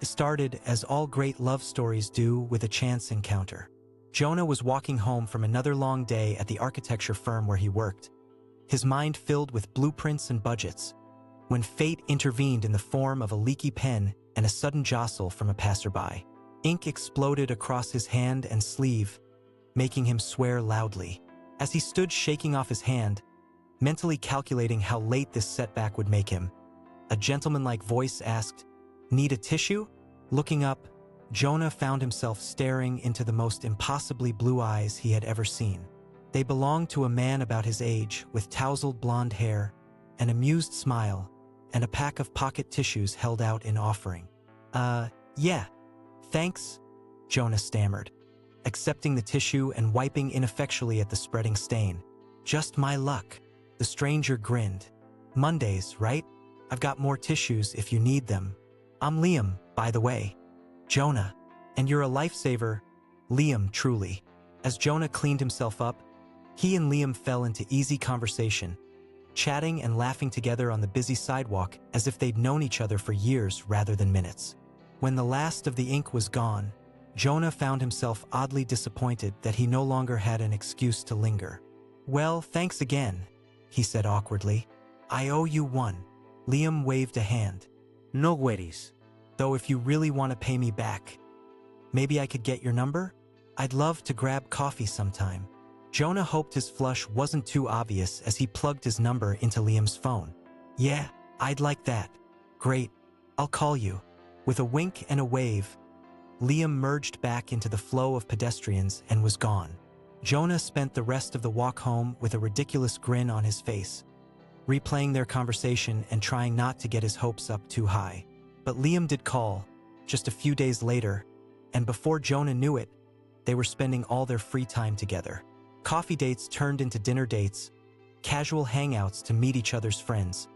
It started, as all great love stories do, with a chance encounter. Jonah was walking home from another long day at the architecture firm where he worked, his mind filled with blueprints and budgets, when fate intervened in the form of a leaky pen and a sudden jostle from a passerby. Ink exploded across his hand and sleeve, making him swear loudly. As he stood shaking off his hand, mentally calculating how late this setback would make him, a gentlemanlike voice asked, "Need a tissue?" Looking up, Jonah found himself staring into the most impossibly blue eyes he had ever seen. They belonged to a man about his age, with tousled blonde hair, an amused smile, and a pack of pocket tissues held out in offering. Yeah, thanks," Jonah stammered, accepting the tissue and wiping ineffectually at the spreading stain. "Just my luck." The stranger grinned. "Mondays, right? I've got more tissues if you need them. I'm Liam, by the way." "Jonah, and you're a lifesaver." "Liam, truly." As Jonah cleaned himself up, he and Liam fell into easy conversation, chatting and laughing together on the busy sidewalk as if they'd known each other for years rather than minutes. When the last of the ink was gone, Jonah found himself oddly disappointed that he no longer had an excuse to linger. "Well, thanks again," he said awkwardly. "I owe you one." Liam waved a hand. "No worries. "Though if you really want to pay me back, maybe I could get your number? I'd love to grab coffee sometime." Jonah hoped his flush wasn't too obvious as he plugged his number into Liam's phone. "Yeah, I'd like that." "Great, I'll call you." With a wink and a wave, Liam merged back into the flow of pedestrians and was gone. Jonah spent the rest of the walk home with a ridiculous grin on his face, replaying their conversation and trying not to get his hopes up too high. But Liam did call, just a few days later, and before Jonah knew it, they were spending all their free time together. Coffee dates turned into dinner dates, casual hangouts to meet each other's friends,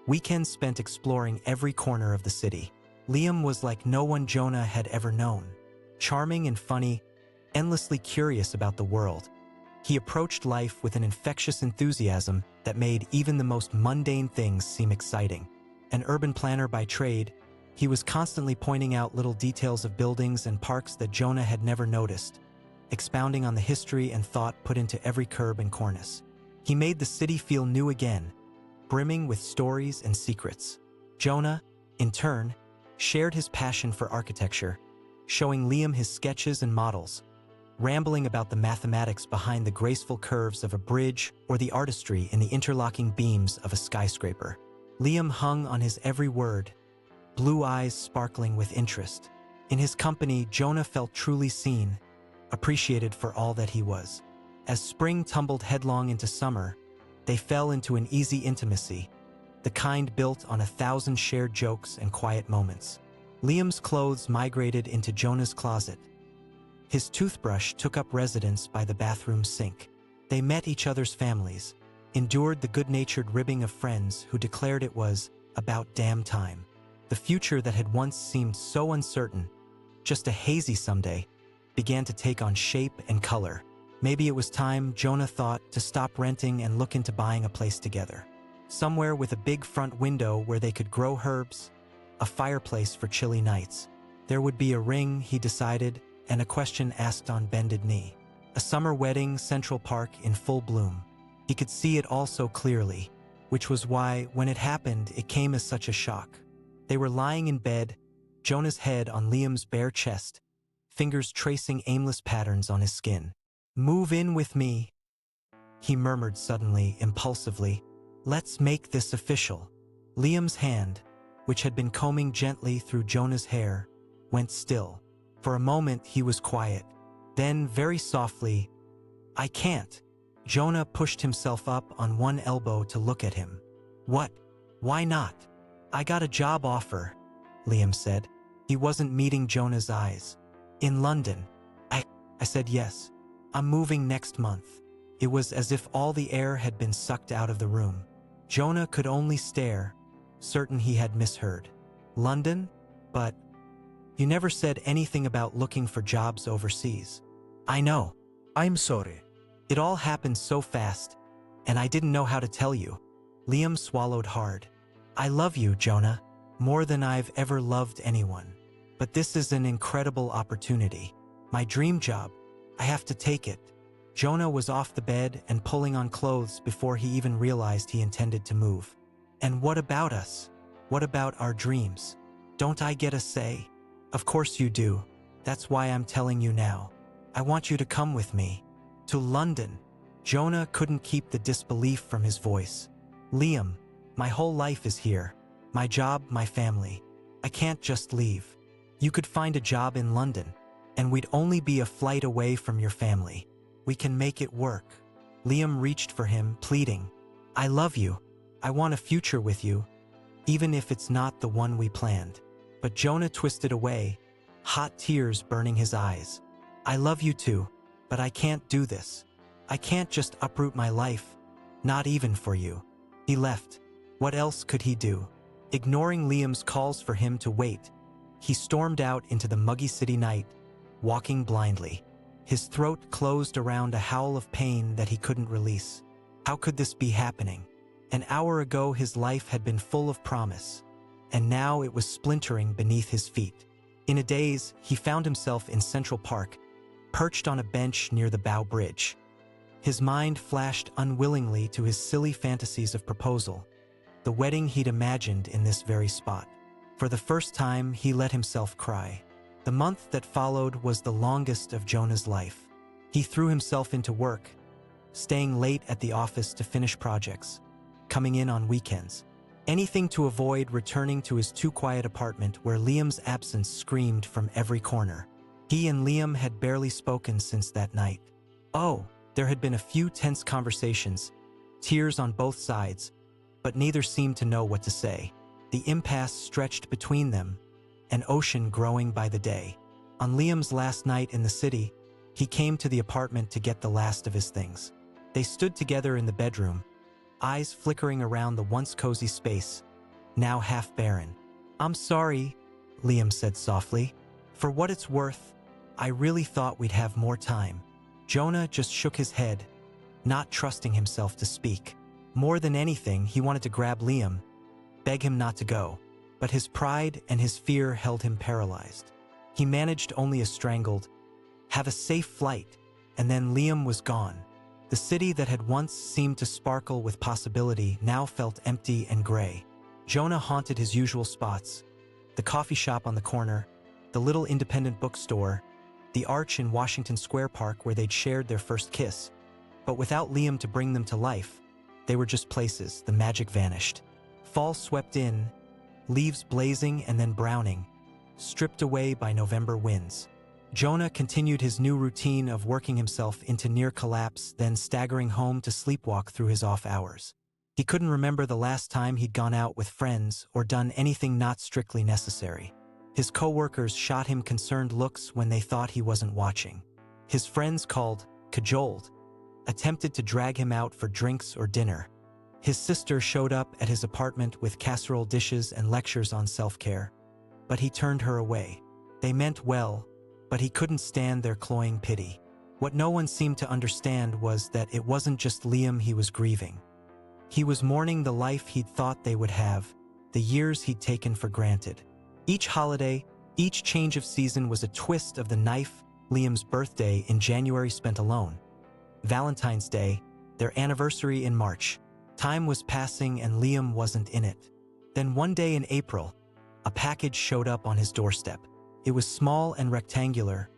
weekends spent exploring every corner of the city. Liam was like no one Jonah had ever known, charming and funny, endlessly curious about the world. He approached life with an infectious enthusiasm that made even the most mundane things seem exciting. An urban planner by trade, he was constantly pointing out little details of buildings and parks that Jonah had never noticed, expounding on the history and thought put into every curb and cornice. He made the city feel new again, brimming with stories and secrets. Jonah, in turn, shared his passion for architecture, showing Liam his sketches and models, rambling about the mathematics behind the graceful curves of a bridge or the artistry in the interlocking beams of a skyscraper. Liam hung on his every word, blue eyes sparkling with interest. In his company, Jonah felt truly seen, appreciated for all that he was. As spring tumbled headlong into summer, they fell into an easy intimacy, the kind built on 1,000 shared jokes and quiet moments. Liam's clothes migrated into Jonah's closet. His toothbrush took up residence by the bathroom sink. They met each other's families, endured the good-natured ribbing of friends who declared it was about damn time. The future that had once seemed so uncertain, just a hazy someday, began to take on shape and color. Maybe it was time, Jonah thought, to stop renting and look into buying a place together. Somewhere with a big front window where they could grow herbs, a fireplace for chilly nights. There would be a ring, he decided, and a question asked on bended knee. A summer wedding, Central Park in full bloom. He could see it all so clearly, which was why, when it happened, it came as such a shock. They were lying in bed, Jonah's head on Liam's bare chest, fingers tracing aimless patterns on his skin. "Move in with me," he murmured suddenly, impulsively. "Let's make this official." Liam's hand, which had been combing gently through Jonah's hair, went still. For a moment he was quiet. Then, very softly, "I can't." Jonah pushed himself up on one elbow to look at him. "What? Why not?" "I got a job offer," Liam said. He wasn't meeting Jonah's eyes. "In London." I said yes. "I'm moving next month." It was as if all the air had been sucked out of the room. Jonah could only stare, certain he had misheard. "London? But you never said anything about looking for jobs overseas." "I know. I'm sorry." It all happened so fast, and I didn't know how to tell you. Liam swallowed hard. "I love you, Jonah, more than I've ever loved anyone. But this is an incredible opportunity. My dream job. I have to take it. Jonah was off the bed and pulling on clothes before he even realized he intended to move. And what about us? What about our dreams? Don't I get a say? Of course you do. That's why I'm telling you now. I want you to come with me. To London. Jonah couldn't keep the disbelief from his voice. Liam, my whole life is here. My job, my family. I can't just leave. You could find a job in London, and we'd only be a flight away from your family. We can make it work. Liam reached for him, pleading, I love you. I want a future with you, even if it's not the one we planned. But Jonah twisted away, hot tears burning his eyes. I love you too, but I can't do this. I can't just uproot my life, not even for you. He left. What else could he do? Ignoring Liam's calls for him to wait, he stormed out into the muggy city night, walking blindly. His throat closed around a howl of pain that he couldn't release. How could this be happening? An hour ago his life had been full of promise, and now it was splintering beneath his feet. In a daze, he found himself in Central Park, perched on a bench near the Bow Bridge. His mind flashed unwillingly to his silly fantasies of proposal, the wedding he'd imagined in this very spot. For the first time, he let himself cry. The month that followed was the longest of Jonah's life. He threw himself into work, staying late at the office to finish projects, coming in on weekends. Anything to avoid returning to his too-quiet apartment where Liam's absence screamed from every corner. He and Liam had barely spoken since that night. Oh, there had been a few tense conversations, tears on both sides, but neither seemed to know what to say. The impasse stretched between them, an ocean growing by the day. On Liam's last night in the city, he came to the apartment to get the last of his things. They stood together in the bedroom, eyes flickering around the once cozy space, now half barren. I'm sorry, Liam said softly. For what it's worth, I really thought we'd have more time. Jonah just shook his head, not trusting himself to speak. More than anything, he wanted to grab Liam, beg him not to go, but his pride and his fear held him paralyzed. He managed only a strangled, "Have a safe flight," and then Liam was gone. The city that had once seemed to sparkle with possibility now felt empty and gray. Jonah haunted his usual spots, the coffee shop on the corner, the little independent bookstore, the arch in Washington Square Park where they'd shared their first kiss. But without Liam to bring them to life, they were just places. The magic vanished. Fall swept in, leaves blazing and then browning, stripped away by November winds. Jonah continued his new routine of working himself into near collapse, then staggering home to sleepwalk through his off hours. He couldn't remember the last time he'd gone out with friends or done anything not strictly necessary. His coworkers shot him concerned looks when they thought he wasn't watching. His friends cajoled, attempted to drag him out for drinks or dinner. His sister showed up at his apartment with casserole dishes and lectures on self-care, but he turned her away. They meant well, but he couldn't stand their cloying pity. What no one seemed to understand was that it wasn't just Liam he was grieving. He was mourning the life he'd thought they would have, the years he'd taken for granted. Each holiday, each change of season was a twist of the knife. Liam's birthday in January spent alone. Valentine's Day, their anniversary in March. Time was passing and Liam wasn't in it. Then one day in April, a package showed up on his doorstep. It was small and rectangular,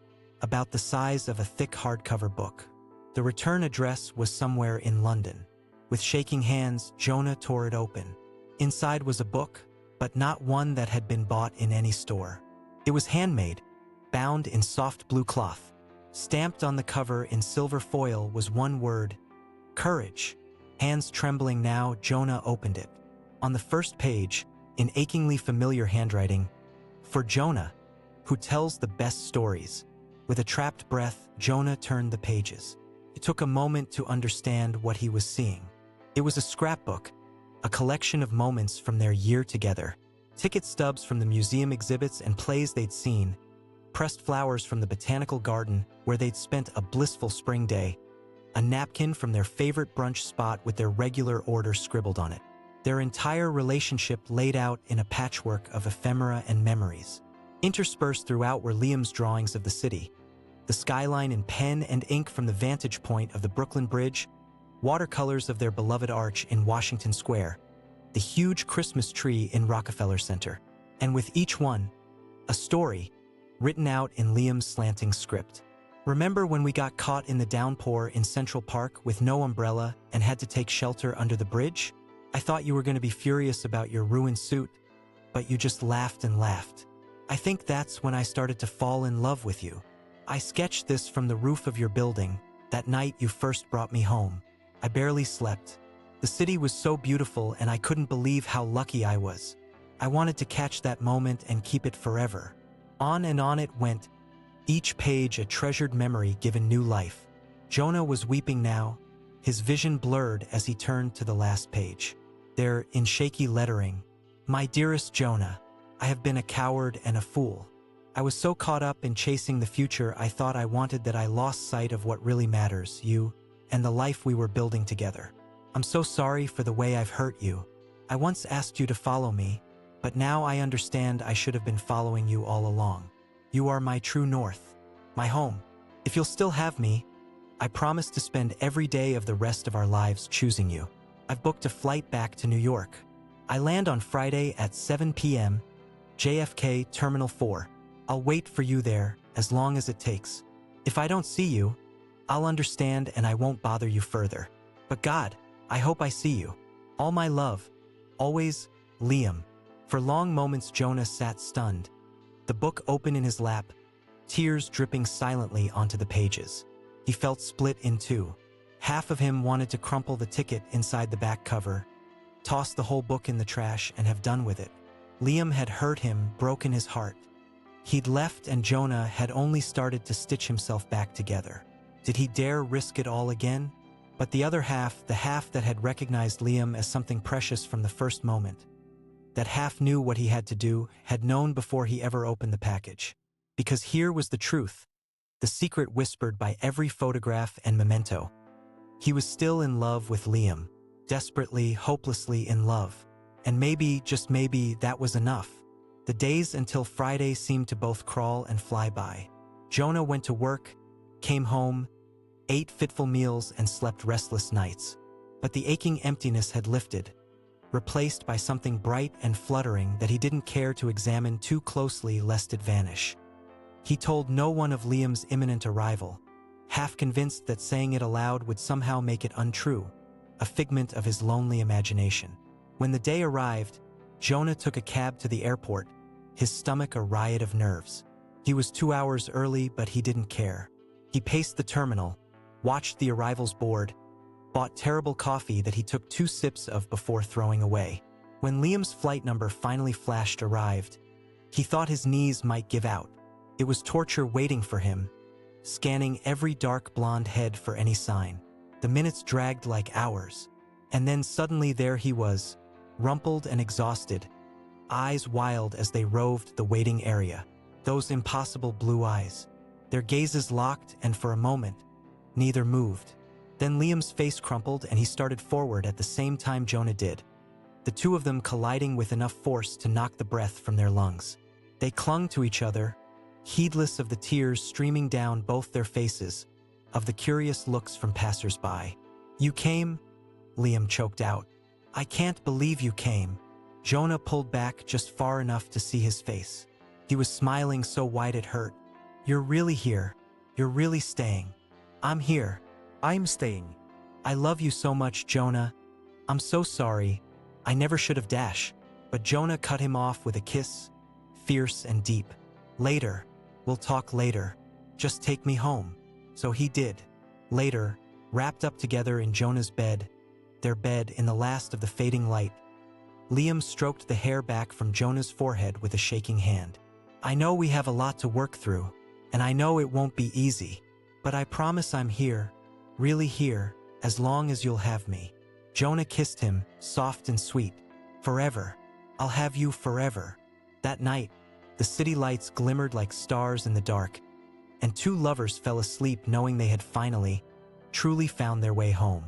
about the size of a thick hardcover book. The return address was somewhere in London. With shaking hands, Jonah tore it open. Inside was a book, but not one that had been bought in any store. It was handmade, bound in soft blue cloth. Stamped on the cover in silver foil was one word: courage. Hands trembling now, Jonah opened it. On the first page, in achingly familiar handwriting, "For Jonah, who tells the best stories." With a trapped breath, Jonah turned the pages. It took a moment to understand what he was seeing. It was a scrapbook, a collection of moments from their year together. Ticket stubs from the museum exhibits and plays they'd seen, pressed flowers from the botanical garden where they'd spent a blissful spring day, a napkin from their favorite brunch spot with their regular order scribbled on it. Their entire relationship laid out in a patchwork of ephemera and memories. Interspersed throughout were Liam's drawings of the city, the skyline in pen and ink from the vantage point of the Brooklyn Bridge, watercolors of their beloved arch in Washington Square, the huge Christmas tree in Rockefeller Center, and with each one, a story written out in Liam's slanting script. Remember when we got caught in the downpour in Central Park with no umbrella and had to take shelter under the bridge? I thought you were going to be furious about your ruined suit, but you just laughed and laughed. I think that's when I started to fall in love with you. I sketched this from the roof of your building, that night you first brought me home. I barely slept. The city was so beautiful and I couldn't believe how lucky I was. I wanted to catch that moment and keep it forever. On and on it went, each page a treasured memory given new life. Jonah was weeping now, his vision blurred as he turned to the last page. There, in shaky lettering, "My dearest Jonah, I have been a coward and a fool. I was so caught up in chasing the future I thought I wanted that I lost sight of what really matters, you, and the life we were building together. I'm so sorry for the way I've hurt you. I once asked you to follow me, but now I understand I should have been following you all along. You are my true north, my home. If you'll still have me, I promise to spend every day of the rest of our lives choosing you. I've booked a flight back to New York. I land on Friday at 7 p.m., JFK Terminal 4. I'll wait for you there as long as it takes. If I don't see you, I'll understand and I won't bother you further. But God, I hope I see you. All my love. Always, Liam." For long moments Jonah sat stunned, the book open in his lap, tears dripping silently onto the pages. He felt split in two. Half of him wanted to crumple the ticket inside the back cover, toss the whole book in the trash and have done with it. Liam had hurt him, broken his heart. He'd left and Jonah had only started to stitch himself back together. Did he dare risk it all again? But the other half, the half that had recognized Liam as something precious from the first moment, that half knew what he had to do, had known before he ever opened the package. Because here was the truth, the secret whispered by every photograph and memento. He was still in love with Liam, desperately, hopelessly in love. And maybe, just maybe, that was enough. The days until Friday seemed to both crawl and fly by. Jonah went to work, came home, ate fitful meals and slept restless nights. But the aching emptiness had lifted, replaced by something bright and fluttering that he didn't care to examine too closely lest it vanish. He told no one of Liam's imminent arrival, half convinced that saying it aloud would somehow make it untrue, a figment of his lonely imagination. When the day arrived, Jonah took a cab to the airport, his stomach a riot of nerves. He was 2 hours early, but he didn't care. He paced the terminal, watched the arrivals board, bought terrible coffee that he took 2 sips of before throwing away. When Liam's flight number finally flashed arrived, he thought his knees might give out. It was torture waiting for him, scanning every dark blonde head for any sign. The minutes dragged like hours, and then suddenly there he was, rumpled and exhausted, eyes wild as they roved the waiting area. Those impossible blue eyes, their gazes locked, and for a moment, neither moved. Then Liam's face crumpled and he started forward at the same time Jonah did, the two of them colliding with enough force to knock the breath from their lungs. They clung to each other, heedless of the tears streaming down both their faces, of the curious looks from passers-by. "You came?" Liam choked out. "I can't believe you came." Jonah pulled back just far enough to see his face. He was smiling so wide it hurt. "You're really here. You're really staying." "I'm here. I'm staying. I love you so much, Jonah. I'm so sorry. I never should have dashed." But Jonah cut him off with a kiss, fierce and deep. "Later. We'll talk later. Just take me home." So he did. Later, wrapped up together in Jonah's bed, their bed in the last of the fading light, Liam stroked the hair back from Jonah's forehead with a shaking hand. "I know we have a lot to work through, and I know it won't be easy, but I promise I'm here, really here, as long as you'll have me." Jonah kissed him, soft and sweet. "Forever. I'll have you forever." That night, the city lights glimmered like stars in the dark, and two lovers fell asleep knowing they had finally, truly found their way home.